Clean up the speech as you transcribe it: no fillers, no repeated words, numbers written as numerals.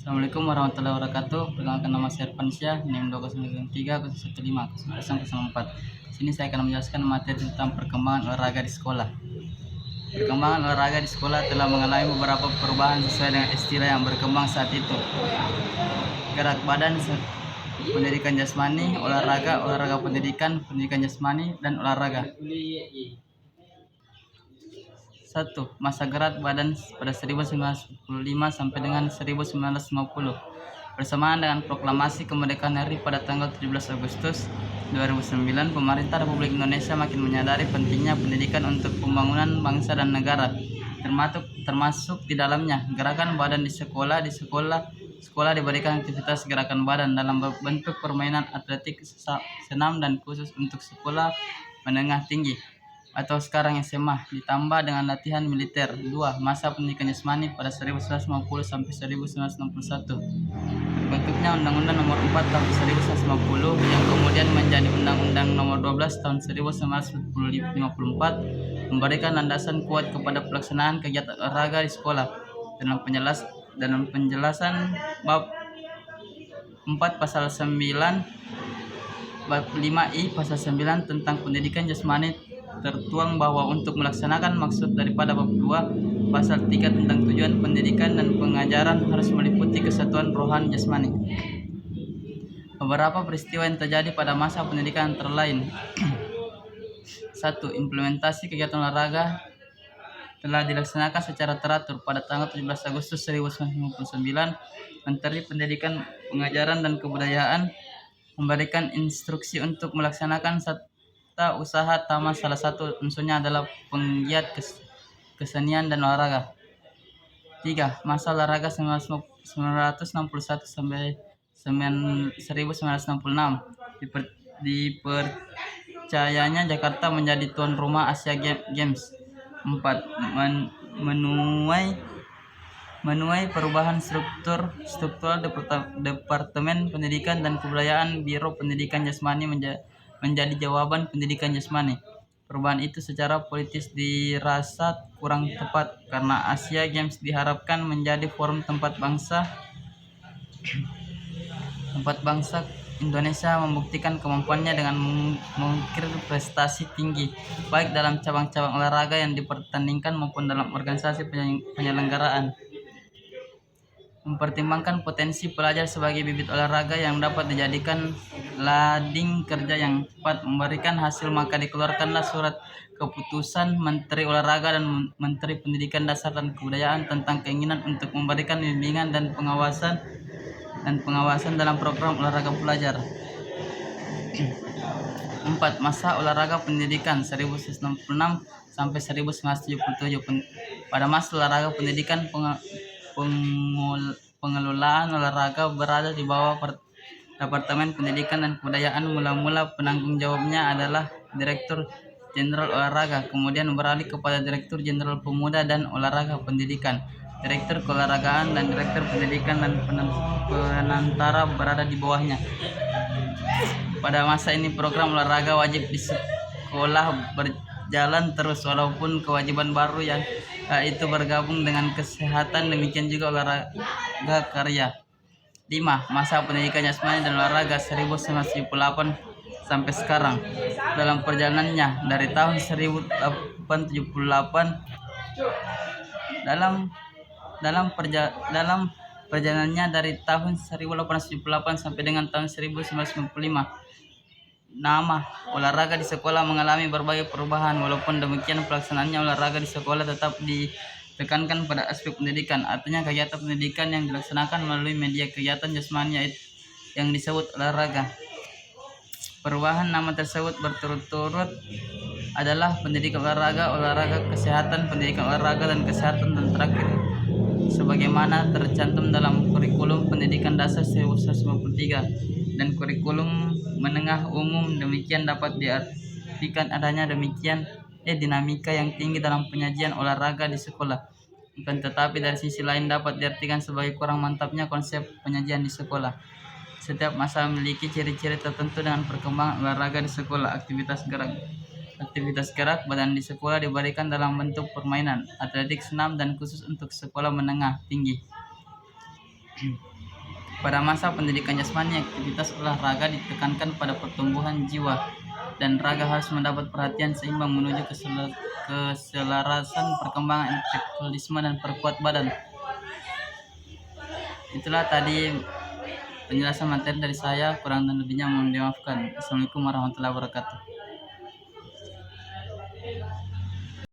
Assalamualaikum warahmatullahi wabarakatuh. Perkenalkan, nama saya Irfansyah, NIM 20930151004. Sini saya akan menjelaskan materi tentang perkembangan olahraga di sekolah. Perkembangan olahraga di sekolah telah mengalami beberapa perubahan sesuai dengan istilah yang berkembang saat itu. Gerak badan, pendidikan jasmani, olahraga pendidikan, pendidikan jasmani, dan olahraga. 1. Masa gerak badan pada 1945 sampai dengan 1950. Bersamaan dengan proklamasi kemerdekaan RI pada tanggal 17 Agustus 2009, pemerintah Republik Indonesia makin menyadari pentingnya pendidikan untuk pembangunan bangsa dan negara, termasuk di dalamnya gerakan badan di sekolah. Sekolah diberikan aktivitas gerakan badan dalam bentuk permainan atletik, senam, dan khusus untuk sekolah menengah tinggi atau sekarang SMA, ditambah dengan latihan militer. 2. Masa pendidikan jasmani pada 1950 sampai 1961. Terbentuknya Undang-Undang Nomor 4 Tahun 1950 yang kemudian menjadi Undang-Undang Nomor 12 Tahun 1954 memberikan landasan kuat kepada pelaksanaan kegiatan olahraga di sekolah. Dalam penjelasan bab 4 pasal 9 bab 5I pasal 9 tentang pendidikan jasmani tertuang bahwa untuk melaksanakan maksud daripada bab 2 pasal 3 tentang tujuan pendidikan dan pengajaran harus meliputi kesatuan rohani jasmani. Beberapa peristiwa yang terjadi pada masa pendidikan antara lain 1. Implementasi kegiatan olahraga telah dilaksanakan secara teratur. Pada tanggal 17 Agustus 1959, Menteri Pendidikan, Pengajaran, dan Kebudayaan memberikan instruksi untuk melaksanakan usaha taman. Salah satu unsurnya adalah penggiat kesenian dan olahraga. 3. Masa olahraga 1961 sampai 1966. Dipercayanya Jakarta menjadi tuan rumah Asia Games. 4. Menuai perubahan struktural Departemen Pendidikan dan Kebudayaan Biro Pendidikan Jasmani menjadi Jawaban Pendidikan Jasmani. Perubahan itu secara politis dirasa kurang tepat karena Asia Games diharapkan menjadi forum tempat bangsa Indonesia membuktikan kemampuannya dengan mengukir prestasi tinggi baik dalam cabang-cabang olahraga yang dipertandingkan maupun dalam organisasi penyelenggaraan. Mempertimbangkan potensi pelajar sebagai bibit olahraga yang dapat dijadikan lading kerja yang cepat memberikan hasil, maka dikeluarkanlah surat keputusan Menteri Olahraga dan Menteri Pendidikan Dasar dan Kebudayaan tentang keinginan untuk memberikan bimbingan dan pengawasan dalam program olahraga pelajar. 4. Masa olahraga pendidikan 1966 sampai 1977. Pada masa olahraga pendidikan, pengelolaan olahraga berada di bawah Departemen Pendidikan dan Kebudayaan. Mula-mula penanggung jawabnya adalah Direktur Jenderal Olahraga, kemudian beralih kepada Direktur Jenderal Pemuda dan Olahraga Pendidikan. Direktur Keolahragaan dan Direktur Pendidikan dan Penantara berada di bawahnya. Pada masa ini program olahraga wajib di sekolah berjalan terus, walaupun kewajiban baru yaitu bergabung dengan kesehatan, demikian juga olahraga karya. 5. Masa pendidikan jasmani dan olahraga 1978 sampai sekarang. Dalam perjalanannya dari tahun 1878 dalam perjalanannya dari tahun 1878 sampai dengan tahun 1995, nama olahraga di sekolah mengalami berbagai perubahan. Walaupun demikian, pelaksanaannya olahraga di sekolah tetap ditekankan pada aspek pendidikan. Artinya kegiatan pendidikan yang dilaksanakan melalui media kegiatan jasmani yang disebut olahraga. Perubahan nama tersebut berturut-turut adalah pendidikan olahraga kesehatan, pendidikan olahraga dan kesehatan, dan terakhir sebagaimana tercantum dalam kurikulum pendidikan dasar 1953 dan kurikulum menengah umum. Demikian dapat diartikan adanya dinamika yang tinggi dalam penyajian olahraga di sekolah. Akan tetapi dari sisi lain dapat diartikan sebagai kurang mantapnya konsep penyajian di sekolah. Setiap masa memiliki ciri-ciri tertentu dengan perkembangan olahraga di sekolah. Aktivitas gerak badan di sekolah diberikan dalam bentuk permainan, atletik, senam, dan khusus untuk sekolah menengah tinggi. Pada masa pendidikan jasmani, aktivitas olahraga ditekankan pada pertumbuhan jiwa dan raga harus mendapat perhatian seimbang menuju keselarasan perkembangan intelektualisme dan perkuat badan. Itulah tadi penjelasan materi dari saya, kurang dan lebihnya mohon dimaafkan. Assalamualaikum warahmatullahi wabarakatuh.